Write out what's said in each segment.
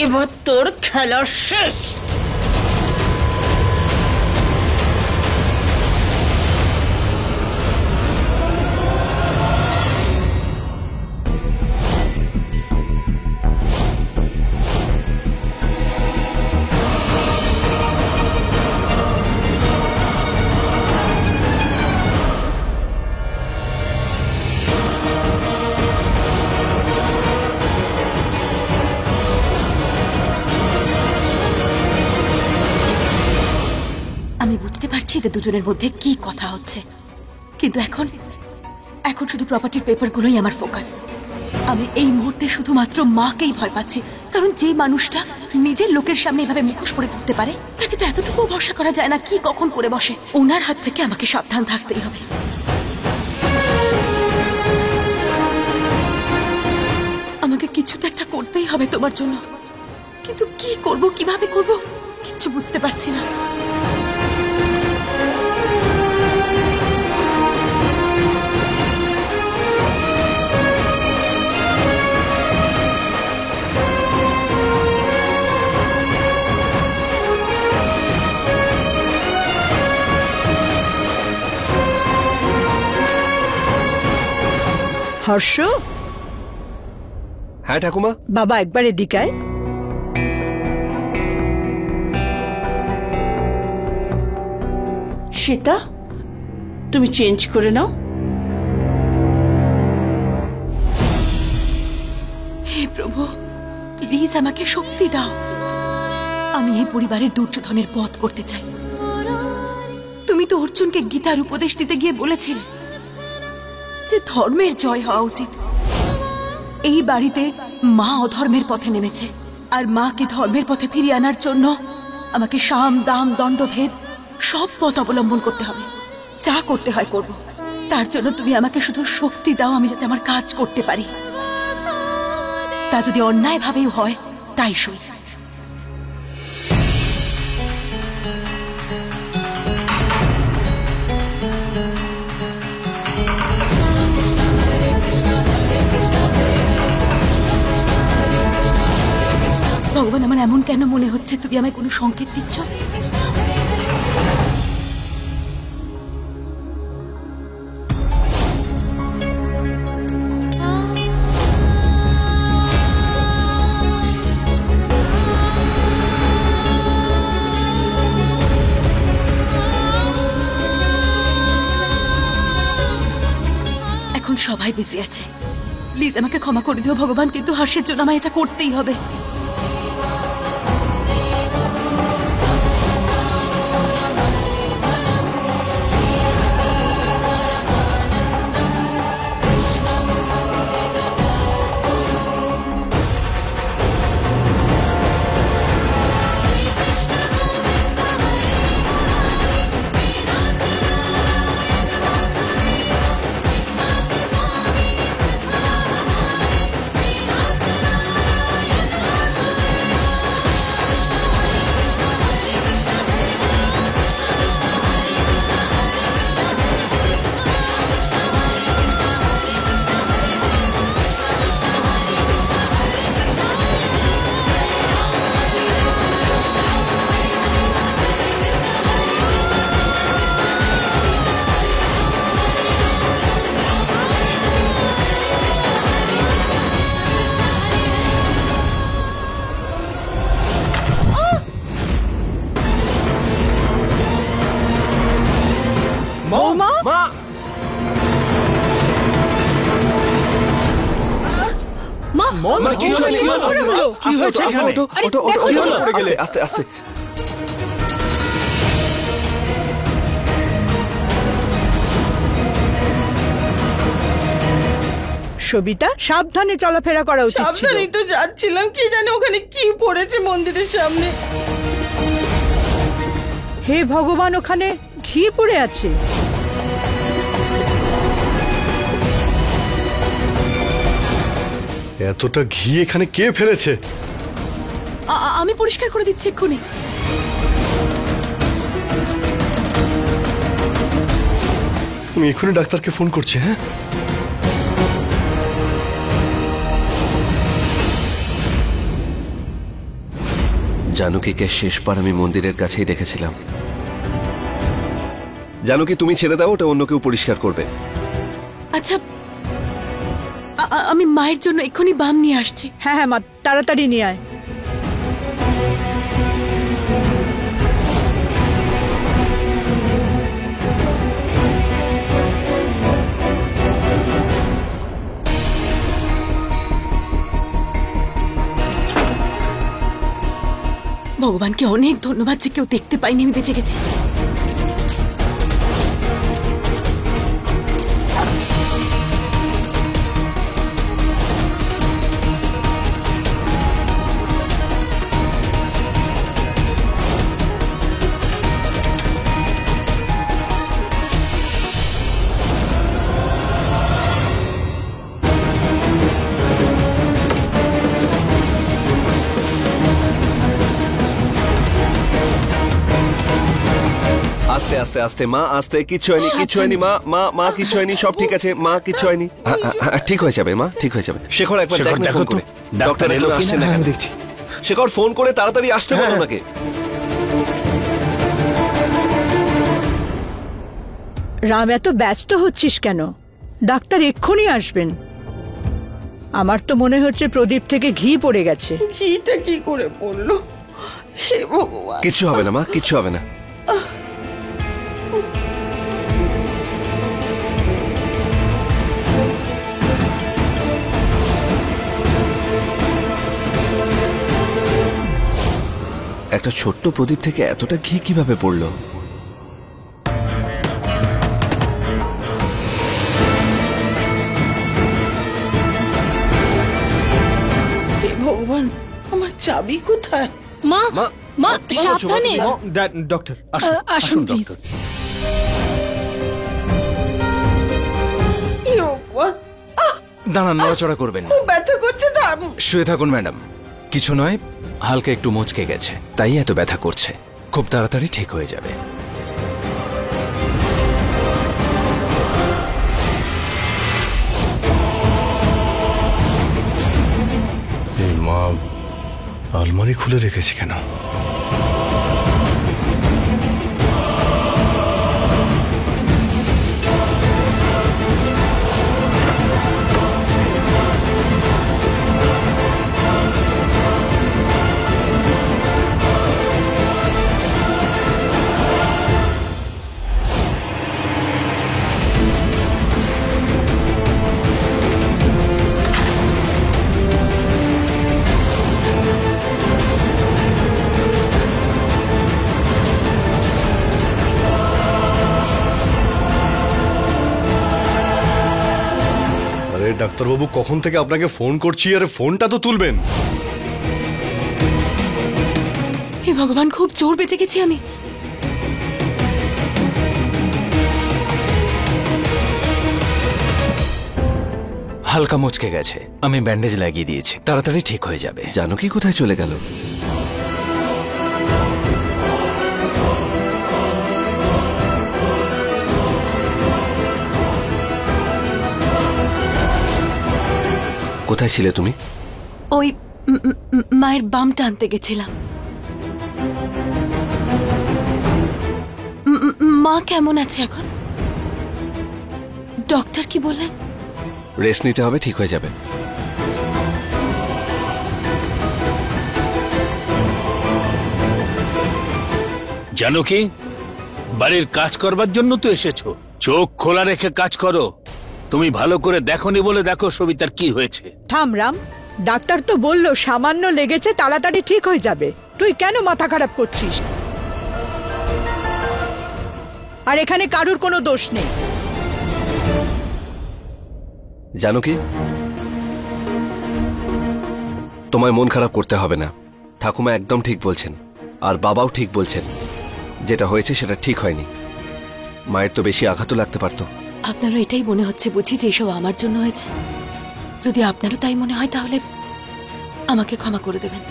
এবার তোর খেলা শেষ। আমি বুঝতে পারছি এদের দুজনের মধ্যে কি কথা হচ্ছে, কিন্তু এখন এখন শুধু প্রপার্টির পেপারগুলোই আমার ফোকাস। আমি এই মুহূর্তে শুধুমাত্র মাকেই ভয় পাচ্ছি, কারণ যে মানুষটা নিজের লোকের সামনে এভাবে মুখোশ পরে ঘুরতে পারে তাকে তো এতটুকু ভরসা করা যায় না কি কখন করে বসে। ওনার হাত থেকে আমাকে সাবধান থাকতেই হবে। আমাকে কিছু তো একটা করতেই হবে তোমার জন্য, কিন্তু কি করব, কিভাবে করব কিচ্ছু বুঝতে পারছি না। হর্ষ, হ্যাঁ ঠাকুমা। বাবা একবার এদিকে আয়। সীতা, তুমি চেঞ্জ করে নাও। হে প্রভু, প্লিজ আমাকে শক্তি দাও। আমি এই পরিবারের দুর্যোধনের পথ করতে চাই। তুমি তো অর্জুনকে গীতার উপদেশ দিতে গিয়ে বলেছিলে যে ধর্মের জয় হওয়া উচিত। এই বাড়িতে মা অধর্মের পথে নেমেছে, আর মাকে ধর্মের পথে ফিরিয়ে আনার জন্য আমাকে সাম দাম দণ্ডভেদ সব পথ অবলম্বন করতে হবে। যা করতে হয় করব। তার জন্য তুমি আমাকে শুধু শক্তি দাও, আমি যাতে আমার কাজ করতে পারি। তা যদি অন্যায় ভাবেও হয় তাই সই। ভগবান, আমার এমন কেন মনে হচ্ছে তুমি আমায় কোনো সংকেত দিচ্ছ? এখন সবাই বিজি আছে, প্লিজ আমাকে ক্ষমা করে দিও ভগবান, কিন্তু হর্ষের জন্য আমায় এটা করতেই হবে। বৌমা, মা, মা কি হয়েছে? কি হয়েছে এখানে? ওটো পড়ে গেলে। আস্তে আস্তে। সবিতা, সাবধানে চলাফেরা করা উচিত ছিল। সাবধানেই তো যাচ্ছিলাম, কি জানি ওখানে কি পড়েছে মন্দিরের সামনে। হে ভগবান, ওখানে ঘি পড়ে আছে। এতটা ঘি এখানে কে ফেলেছে? আমি পরিষ্কার করে দিচ্ছি এক্ষুনি। আমি এক্ষুনি ডাক্তারকে ফোন করছি। হ্যাঁ, জানকীকে শেষবার আমি মন্দিরের কাছেই দেখেছিলাম। জানকী, তুমি ছেড়ে দাও, ওটা অন্য কেউ পরিষ্কার করবে। আচ্ছা, আমি মায়ের জন্য এক্ষুনি বাম নিয়ে আসছি। হ্যাঁ হ্যাঁ মা, তাড়াতাড়ি নিয়ে আয়। ভগবানকে অনেক ধন্যবাদ যে কেউ দেখতে পাইনি, আমি বেঁচে গেছি। আস্তে আস্তে আস্তে মা, আস্তে। কিচ্ছু হয়নি, কিচ্ছু হয়নি মা, মা মা কিচ্ছু হয়নি, সব ঠিক আছে মা, কিচ্ছু হয়নি। ঠিক হয়ে যাবে মা, ঠিক হয়ে যাবে। শেখর, একবার দেখ না ফোন করে, ডক্টর এলো আসছে না। আমি দেখছি। শেখর, ফোন করে তাড়াতাড়ি আসতে বলো ওনাকে। রাম, এত ব্যস্ত হচ্ছিস কেন? ডাক্তার এক্ষুনি আসবেন। আমার তো মনে হচ্ছে প্রদীপ থেকে ঘি পড়ে গেছে। ঘিটা কি করে পড়লো? হে ভগবান। কিচ্ছু হবে না মা, কিচ্ছু হবে না। একটা ছোট্ট প্রদীপ থেকে এতটা ঘি কিভাবে পড়লো? হে ভগবান, আমার চাবি কোথায়? মা, মা, মা কি করছো মা সাবধানে। তুমি? ডক্টর আসুন প্লিজ। হে ভগবান, দাঁড়ান, নড়াচড়া করবেন না। খুব ব্যথা করছে, থাম। শুয়ে থাকুন ম্যাডাম। কিছু নয়, হালকা একটু মচকে গেছে, তাই এত ব্যথা করছে। খুব তাড়াতাড়ি ঠিক হয়ে যাবে। এই মা, আলমারি খুলে রেখেছি কেন? ডাক্তারবাবু, কখন থেকে আপনাকে ফোন করছি, আরে ফোনটা তো তুলবেন। হে ভগবান, খুব জোর বেঁচে গেছি আমি। হালকা মচকে গেছে, আমি ব্যান্ডেজ লাগিয়ে দিয়েছি, তাড়াতাড়ি ঠিক হয়ে যাবে। জানকী কোথায় চলে গেল? কোথায় ছিলে তুমি? ওই মায়ের বামটা আনতে গেছিলাম। মা কেমন আছে এখন? ডক্টর কি বললেন? রেস্ট নিতে হবে, ঠিক হয়ে যাবে। জানকী, বাড়ির কাজ করবার জন্য তো এসেছো, চোখ খোলা রেখে কাজ করো। তুমি ভালো করে দেখোনি বলে দেখো সবিতার কি হয়েছে। থাম রাম, ডাক্তার তো বললো সামান্য লেগেছে, তাড়াতাড়ি ঠিক হয়ে যাবে। তুই কেন মাথা খারাপ করছিস? আর এখানে কারুর কোনো দোষ নেই। জানকী, তোমায় মন খারাপ করতে হবে না। ঠাকুমা একদম ঠিক বলছেন, আর বাবাও ঠিক বলছেন। যেটা হয়েছে সেটা ঠিক হয়নি। মায়ের তো বেশি আঘাতও লাগতে পারতো। আপনারও এটাই মনে হচ্ছে বুঝি যে এসব আমার জন্য হয়েছে? যদি আপনারও তাই মনে হয় তাহলে আমাকে ক্ষমা করে দেবেন।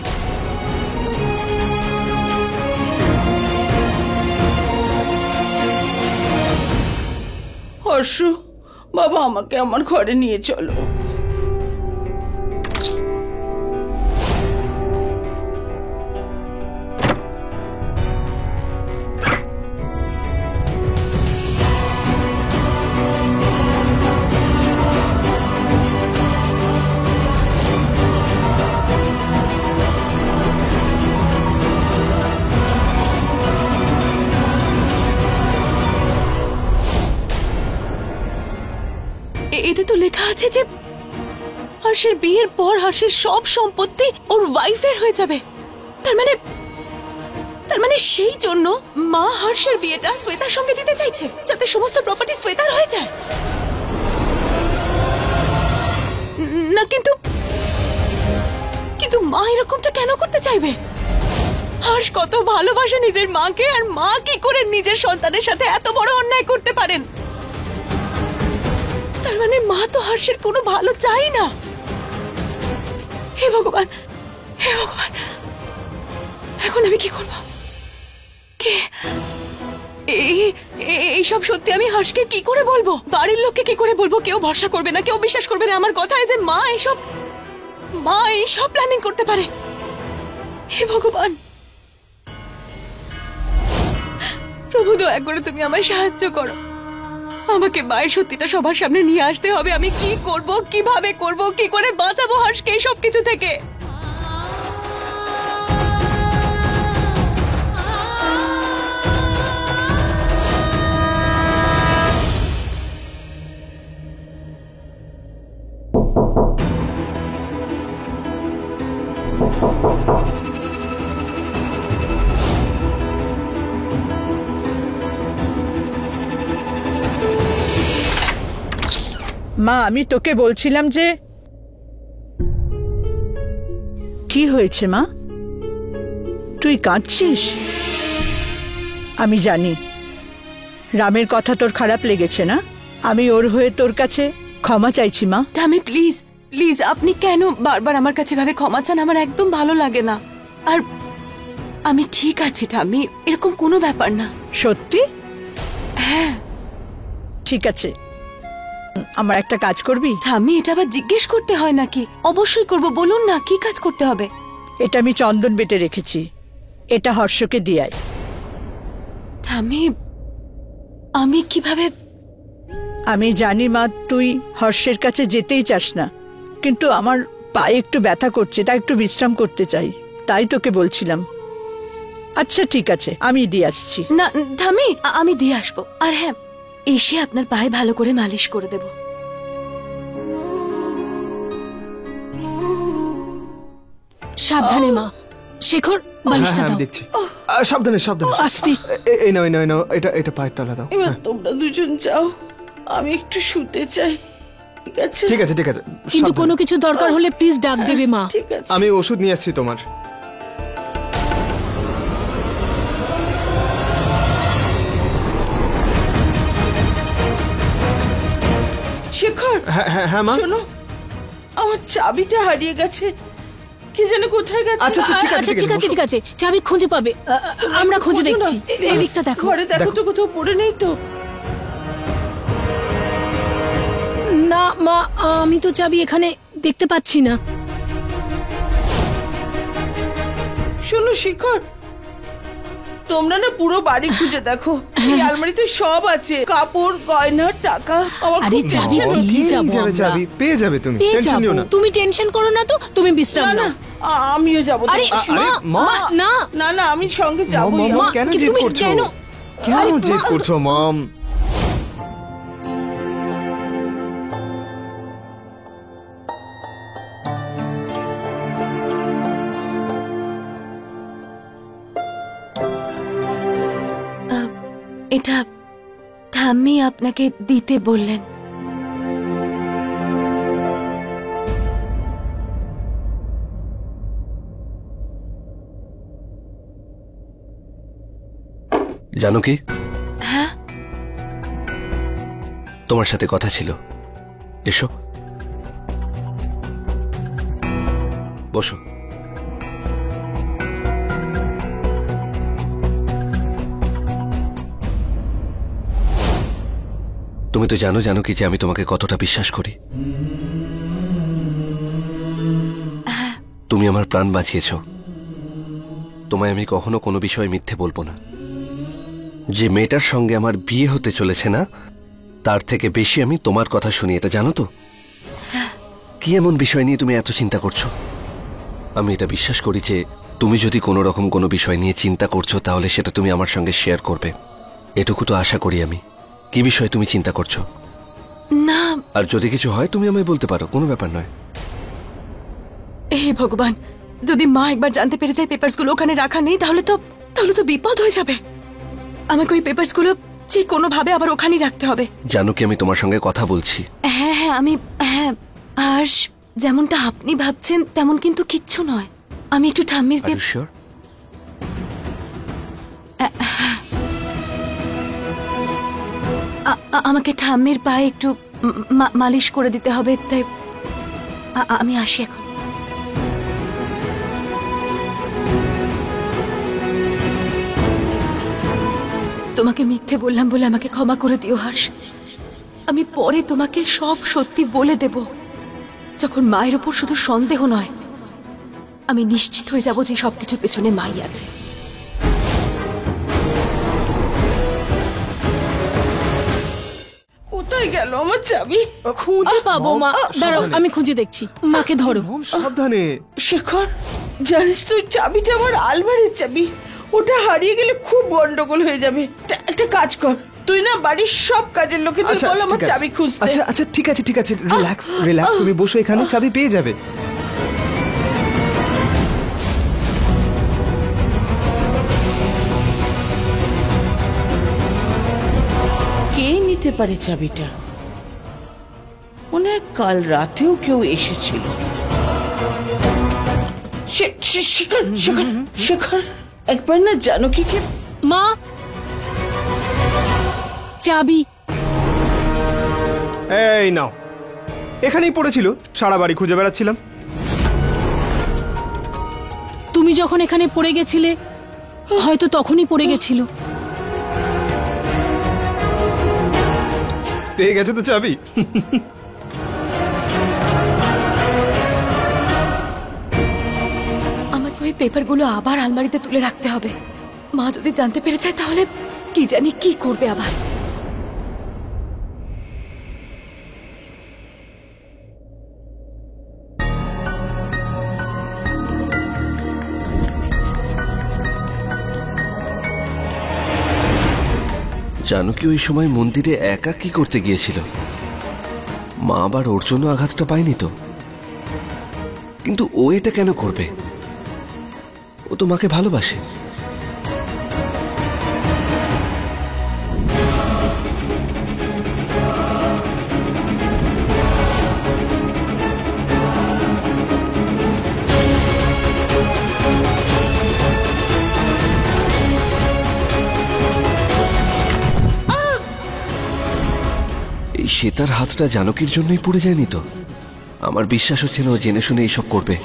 হর্ষ, বাবা আমাকে আমার ঘরে নিয়ে চলো। লেখা আছে যে হর্ষের বিয়ের পর হর্ষের সব সম্পত্তি ওর ওয়াইফের হয়ে যাবে। তার মানে সেই জন্য মা হর্ষের বিয়েটা শ্বেতার সঙ্গে দিতে চাইছে, যাতে সমস্ত প্রপার্টি শ্বেতার হয়ে যায়। না, কিন্তু মা এরকমটা কেন করতে চাইবে? হর্ষ কত ভালোবাসে নিজের মাকে, আর মা কি করে নিজের সন্তানের সাথে এত বড় অন্যায় করতে পারেন? তার মানে মা তো হর্ষের কোনো ভালো চাই না। হে ভগবান, হে ভগবান, এখন আমি কি করব? এইসব সত্যি আমি হর্ষকে কি করে বলবো? বাড়ির লোককে কি করে বলবো? কেউ ভরসা করবে না, কেউ বিশ্বাস করবে না আমার কথায় যে মা এইসব প্ল্যানিং করতে পারে। হে ভগবান, প্রভু দয়া করে তুমি আমায় সাহায্য করো। আমাকে মায়ের সত্যিটা সবার সামনে নিয়ে আসতে হবে। আমি কি করব, কিভাবে করব, কি করে বাঁচাবো হর্ষকে এই সব কিছু থেকে? মা, আমি তোকে বলছিলাম যে কি হয়েছে মা? তুই কাঁদছিস? আমি জানি রামের কথা তোর খারাপ লেগেছে না? আমি ওর হয়ে তোর কাছে ক্ষমা চাইছি মা। আমি প্লিজ আপনি কেন বারবার আমার কাছে ভাবে ক্ষমা চান? আমার একদম ভালো লাগে না। আর আমি ঠিক আছি ঠাম্মি, এরকম কোনো ব্যাপার না। সত্যি? হ্যাঁ। ঠিক আছে, আমার একটা কাজ করবি? ঠাম্মি, এটা আবার জিজ্ঞেস করতে হয় নাকি? অবশ্যই করব, বলুন না কি কাজ করতে হবে। এটা আমি চন্দন বেটে রেখেছি, এটা হর্ষকে দিয়ে আয়। ঠাম্মি, আমি কিভাবে? আমি জানি মা, তুই হর্ষের কাছে যেতেই চাস না, কিন্তু আমার পায়ে একটু ব্যথা করছে, তাই একটু বিশ্রাম করতে চাই, তাই তোকে বলছিলাম। আচ্ছা ঠিক আছে, আমি দিয়ে আসছি। না ঠাম্মি, আমি দিয়ে আসবো। আর হ্যাঁ, এসে আপনার পায়ে ভালো করে মালিশ করে দেব। সাবধানে মা। শেখর, বালিশটা দাও। দেখছি। সাবধানে সাবধানে। আস্তে। এই নাও এটা পায়ের তলা দাও। এবার তোমরা দুজন যাও, আমি একটু শুতে চাই। ঠিক আছে? ঠিক আছে ঠিক আছে। কিন্তু কোনো কিছু দরকার হলে প্লিজ ডাক দেবে মা। ঠিক আছে। আমি ওষুধ নিয়ে আসছি তোমার। শেখর, হ্যাঁ মা। শোনো, আমার চাবিটা হারিয়ে গেছে, কি জানে কোথায় গেছে। আচ্ছা ঠিক আছে ঠিক আছে, চাবি খুঁজে পাবে। আমরা খুঁজে দেখছি। এদিকটা দেখো। ঘরে দেখো তো কোথাও পড়ে নেই তো? না মা, আমি তো চাবি এখানে দেখতে পাচ্ছি না। শোনো শিখর, তোমরা না পুরো বাড়ি খুঁজে দেখো, এই আলমারিতে সব আছে, কাপড়, গয়না, টাকা। আমার আরে খুব চাবি টেনশন হচ্ছে। পেয়ে যাবো আমরা। চাবি পেয়ে যাবে, তুমি পেয়ে টেনশন নিও যাবো। না। তুমি টেনশন করো না তো, তুমি বিশ্রাম না না, নাও। আমিও যাবো। আরে মা, মা, না না না, আমি সঙ্গে যাবোই। মম, কেন কিন্তু জেদ তুমি করছো? কেন? কেন জেদ করছো মম? এটা ঠাম্মি আপনাকে দিতে বললেন। জানো কি, হ্যাঁ, তোমার সাথে কথা ছিল। এসো, বসো। তুমি তো জানো কি যে আমি তোমাকে কতটা বিশ্বাস করি। তুমি আমার প্রাণ বাঁচিয়েছ। তোমায় আমি কখনো কোনো বিষয়ে মিথ্যে বলবো না। যে মেয়েটার সঙ্গে আমার বিয়ে হতে চলেছে না, তার থেকে বেশি আমি তোমার কথা শুনি, এটা জানো তো? কি এমন বিষয় নিয়ে তুমি এত চিন্তা করছো? আমি এটা বিশ্বাস করি যে তুমি যদি কোনো রকম কোনো বিষয় নিয়ে চিন্তা করছো, তাহলে সেটা তুমি আমার সঙ্গে শেয়ার করবে, এটুকু তো আশা করি আমি। কি বিষয় তুমি চিন্তা করছো? না আর যদি কিছু হয় তুমি আমায় বলতে পারো, কোনো ব্যাপার নয়। হে ভগবান, যদি মা একবার জানতে পেরে যায় পেপারসগুলো ওখানে রাখা নেই, তাহলে তো বিপদ হয়ে যাবে। আমাকে ওই পেপারসগুলো যে কোনোভাবে আবার ওখানেই রাখতে হবে। জানো কি, আমি তোমার সঙ্গে কথা বলছি। হ্যাঁ, আর যেমনটা আপনি ভাবছেন তেমন কিন্তু কিচ্ছু নয়। আমি একটু ঠাম্মির Are you sure? আমাকে ঠাম্মির পায়ে একটু মালিশ করে দিতে হবে, তাই আমি আসি এখন। তোমাকে মিথ্যে বললাম বলে আমাকে ক্ষমা করে দিও হর্ষ। আমি পরে তোমাকে সব সত্যি বলে দেব। যখন মায়ের উপর শুধু সন্দেহ নয়, আমি নিশ্চিত হয়ে যাব যে সবকিছুর পেছনে মাই আছে। কোথায় গেল আমার চাবি? খুঁজে পাবো মা, দাঁড়াও আমি খুঁজে দেখছি। মাকে ধরো। মম সাবধানে। শেখর, জানিস তো চাবিটা আমার আলমারির চাবি। ওটা হারিয়ে গেলে খুব গন্ডগোল হয়ে যাবে। একটা কাজ কর, তুই না বাড়ির সব কাজের লোকেদের আচ্ছা বল আমার ঠিক আছে। চাবি খুঁজতে। আচ্ছা ঠিক আছে রিল্যাক্স তুমি বসো এখানে, চাবি পেয়ে যাবে। কে নিতে পারে চাবিটা? মনে হয় কাল রাতেও কেউ এসেছিল। শেখর, একবার না জানকীকে। মা, চাবি। এই নাও, এখানেই পড়েছিল, সারা বাড়ি খুঁজে বেড়াচ্ছিলাম। তুমি যখন এখানে পড়ে গেছিলে হয়তো তখনই পড়ে গেছিল। পেয়ে গেছে তো চাবি। আমাকে ওই পেপারগুলো আবার আলমারিতে তুলে রাখতে হবে। মা যদি জানতে পেরে যায় তাহলে কি জানি কি করবে আবার। জানো কি, ওই সময় মন্দিরে একা কি করতে গিয়েছিল? মা আবার ওর জন্য আঘাতটা পায়নি তো? কিন্তু ও এটা কেন করবে? ও তো মাকে ভালোবাসে। এই শ্বেতার হাতটা জানকীর জন্যই পড়ে যায়নি তো? আমার বিশ্বাস হচ্ছে না ও জেনে শুনে এইসব করবে।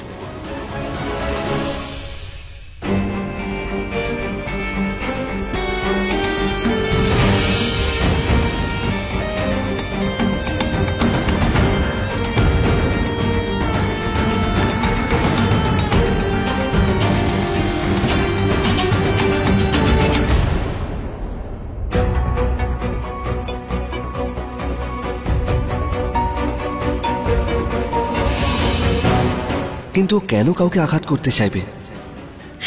কিন্তু ও কেন কাউকে আঘাত করতে চাইবে?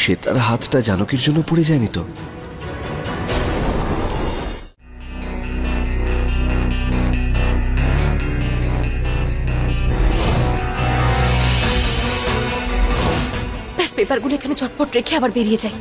সে তার হাতটা জানকীর জন্য পড়ে যায়নি তো? ব্যাস পেপারগুলো এখানে চটপট রেখে আবার বেরিয়ে যাই।